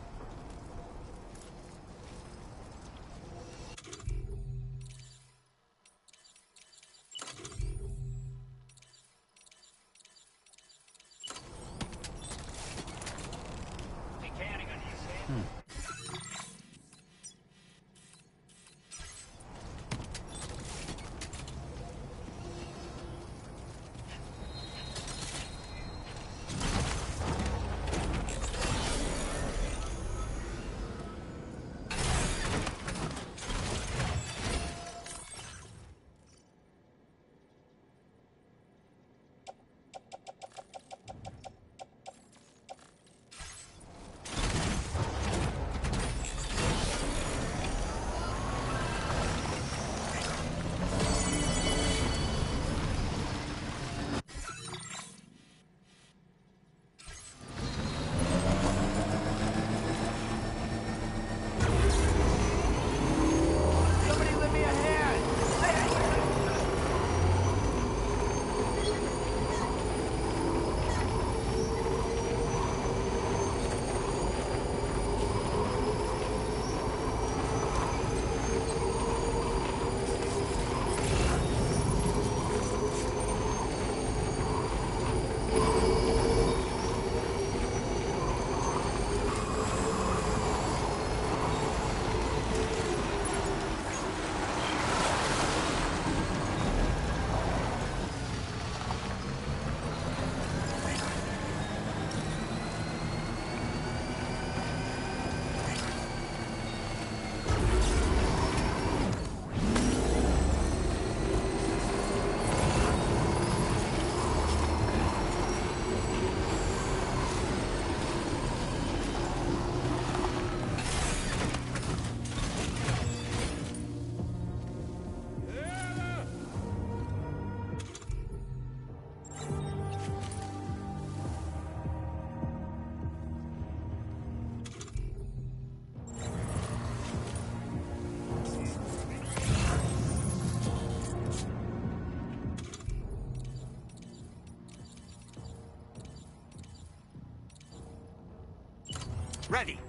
Ready.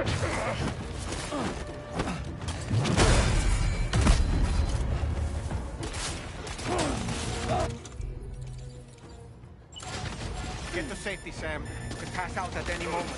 Get to safety, Sam. Could pass out at any moment.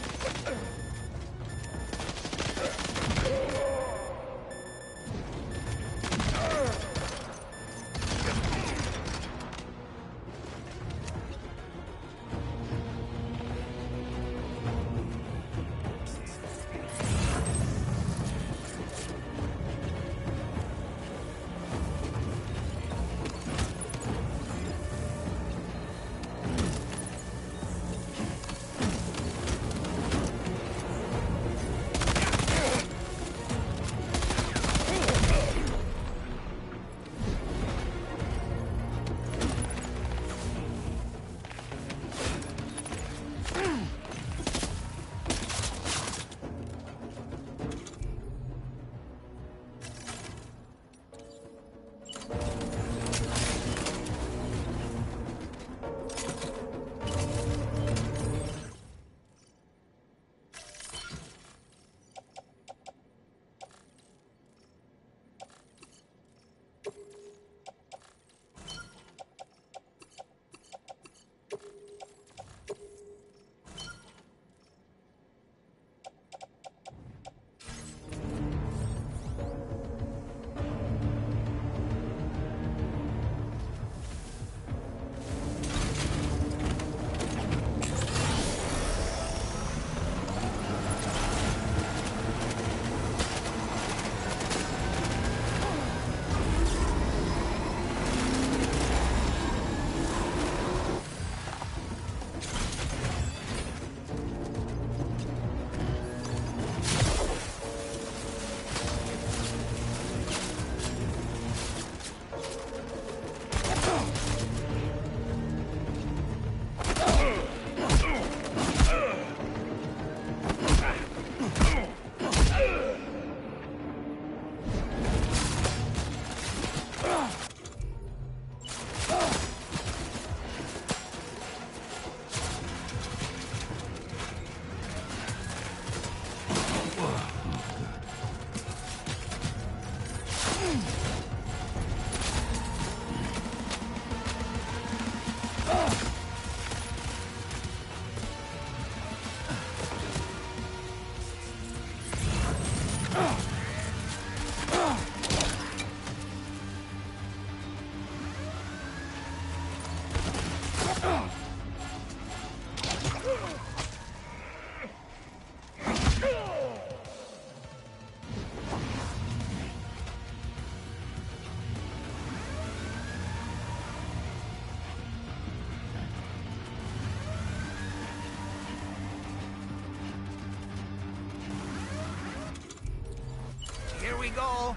Here we go.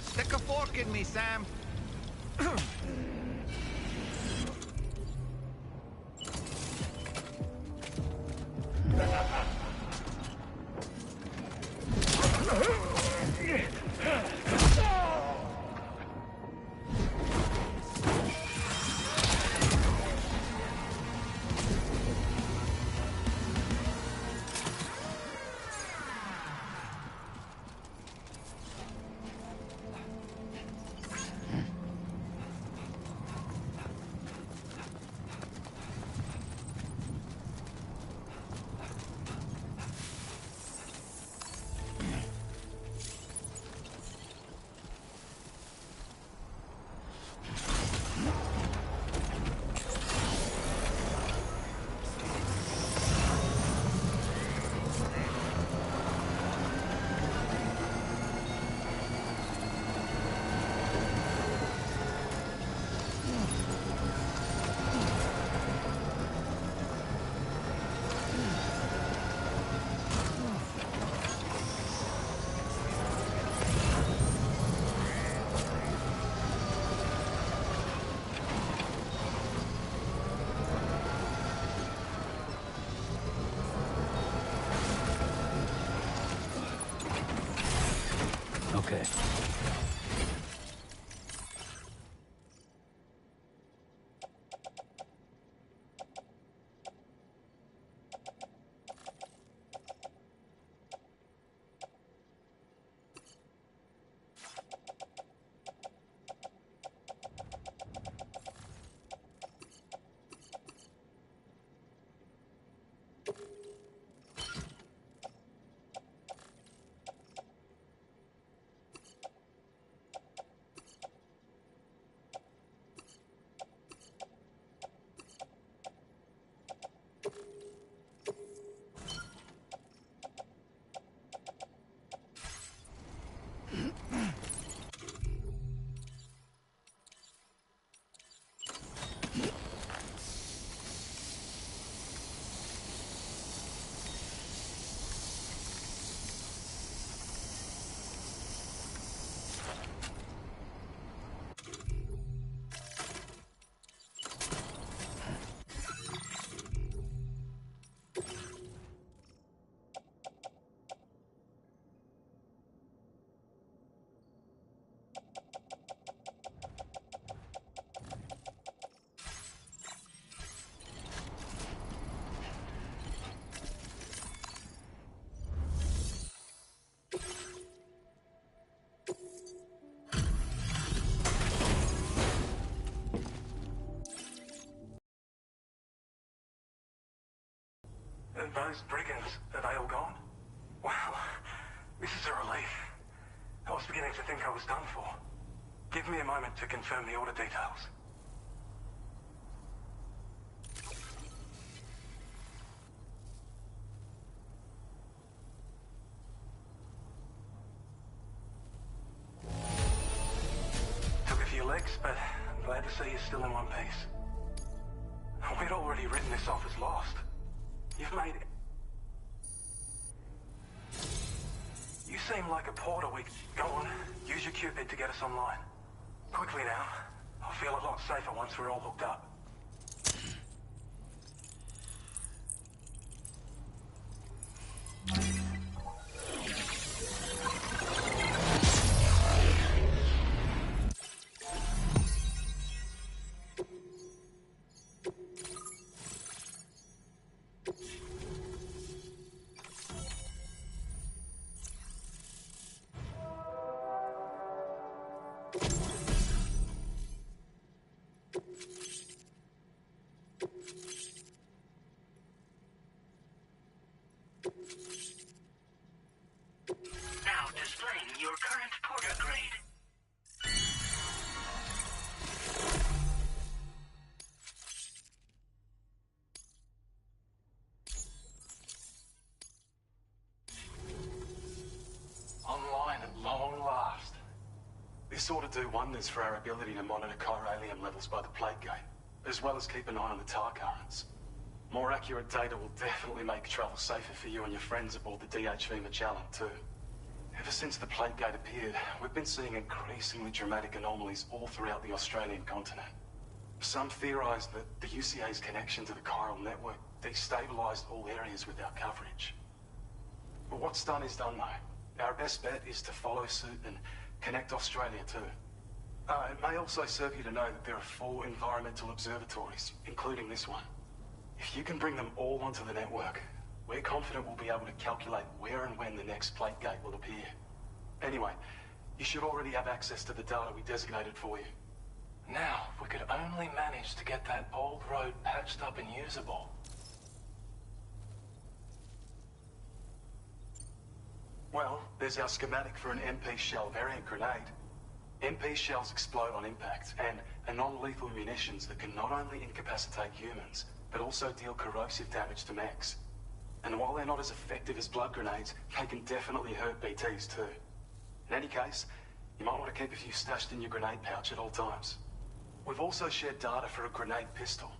Stick a fork in me, Sam. Those brigands, are they all gone? Wow, this is a relief. I was beginning to think I was done for. Give me a moment to confirm the order details. Took a few licks, but I'm glad to see you're still in one piece. We'd already written this off as lost. You've made it. You seem like a porter. Go on, use your Cupid to get us online. Quickly now. I'll feel a lot safer once we're all hooked up. Now displaying your current porter grade. Online at long last. This ought to do wonders for our ability to monitor chiralium levels by the plate gate, as well as keep an eye on the tar currents. More accurate data will definitely make travel safer for you and your friends aboard the DHV Magellan, too. Ever since the plate gate appeared, we've been seeing increasingly dramatic anomalies all throughout the Australian continent. Some theorize that the UCA's connection to the chiral network destabilized all areas with our coverage. But what's done is done, though. Our best bet is to follow suit and connect Australia, too. It may also serve you to know that there are 4 environmental observatories, including this one. If you can bring them all onto the network, we're confident we'll be able to calculate where and when the next plate gate will appear. Anyway, you should already have access to the data we designated for you. Now, if we could only manage to get that old road patched up and usable. Well, there's our schematic for an MP shell variant grenade. MP shells explode on impact and are non-lethal munitions that can not only incapacitate humans, but also deal corrosive damage to mechs. And while they're not as effective as blood grenades, they can definitely hurt BTs too. In any case, you might want to keep a few stashed in your grenade pouch at all times. We've also shared data for a grenade pistol.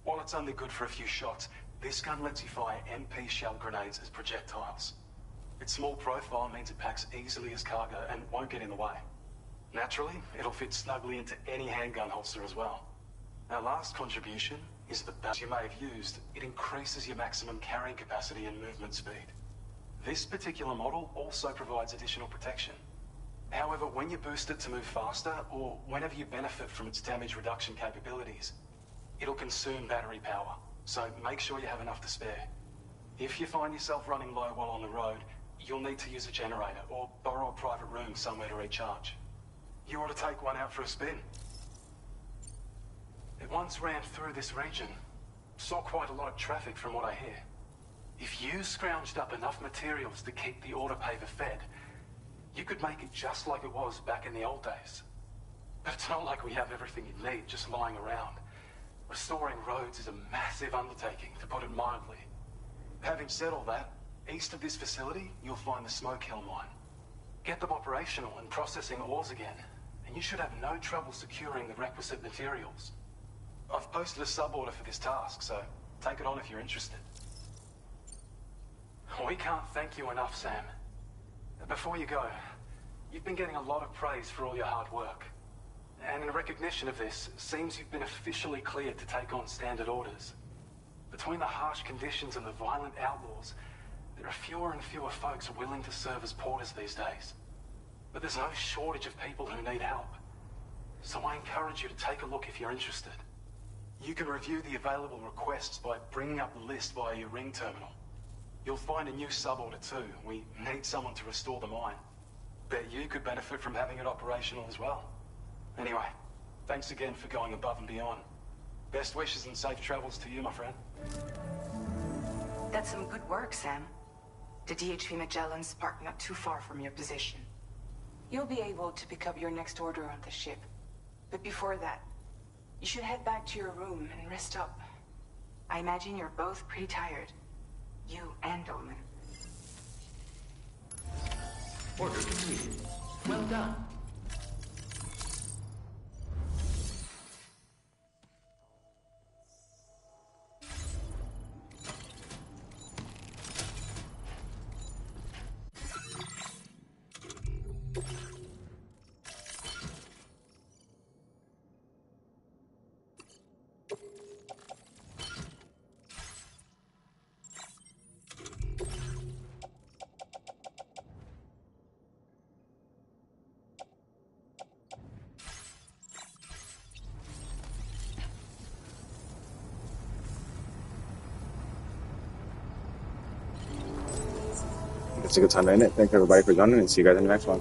While it's only good for a few shots, this gun lets you fire MP shell grenades as projectiles. Its small profile means it packs easily as cargo and won't get in the way. Naturally, it'll fit snugly into any handgun holster as well. Our last contribution is the badge you may have used. It increases your maximum carrying capacity and movement speed. This particular model also provides additional protection. However, when you boost it to move faster, or whenever you benefit from its damage reduction capabilities, it'll consume battery power, so make sure you have enough to spare. If you find yourself running low while on the road, you'll need to use a generator or borrow a private room somewhere to recharge. You ought to take one out for a spin. It once ran through this region. Saw quite a lot of traffic from what I hear. you scrounged up enough materials to keep the autopaver fed, you could make it just like it was back in the old days. But it's not like we have everything you need just lying around. Restoring roads is a massive undertaking, to put it mildly. Having said all that, east of this facility, you'll find the Smoke Hill mine. Get them operational and processing ores again, and you should have no trouble securing the requisite materials. I've posted a sub-order for this task, so take it on if you're interested. We can't thank you enough, Sam. Before you go, you've been getting a lot of praise for all your hard work. And in recognition of this, it seems you've been officially cleared to take on standard orders. Between the harsh conditions and the violent outlaws, there are fewer and fewer folks willing to serve as porters these days. But there's no shortage of people who need help. So I encourage you to take a look if you're interested. You can review the available requests by bringing up the list via your ring terminal. You'll find a new sub-order too. We need someone to restore the mine. Bet you could benefit from having it operational as well. Anyway, thanks again for going above and beyond. Best wishes and safe travels to you, my friend. That's some good work, Sam. The DHV Magellan's parked not too far from your position. You'll be able to pick up your next order on the ship. But before that, you should head back to your room and rest up. I imagine you're both pretty tired. You and Dolman. Order completed. Well done. It's a good time to end it. Thank everybody for joining, and see you guys in the next one.